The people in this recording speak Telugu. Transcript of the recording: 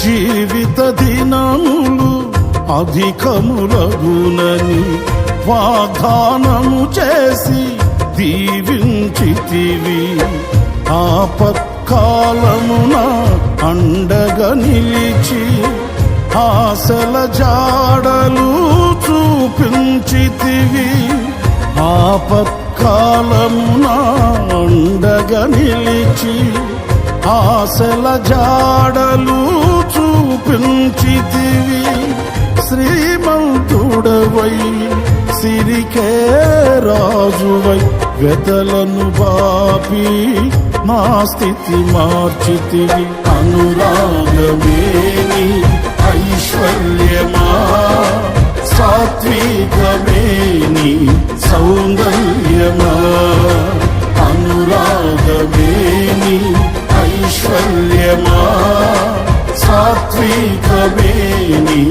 జీవిత దినములు అధికములగునని వాగ్దానము చేసి దీవించితివి. ఆపత్కాలమున అండగా నిలిచి ఆశల జాడలు చూపించితివి. ఆపత్కాలమున అండగా నిలిచి ఆశల జాడలు చూపించితివి. శ్రీమంతుడవై సిరికే రాజువై వెదలను బాపి నా స్థితి మార్చితివి. అనురాగమేని ఐశ్వర్యమా, సాత్వికమేని సౌందర్యమా, అనురాగమేని ఐశ్వర్యమా, సాత్వికమేని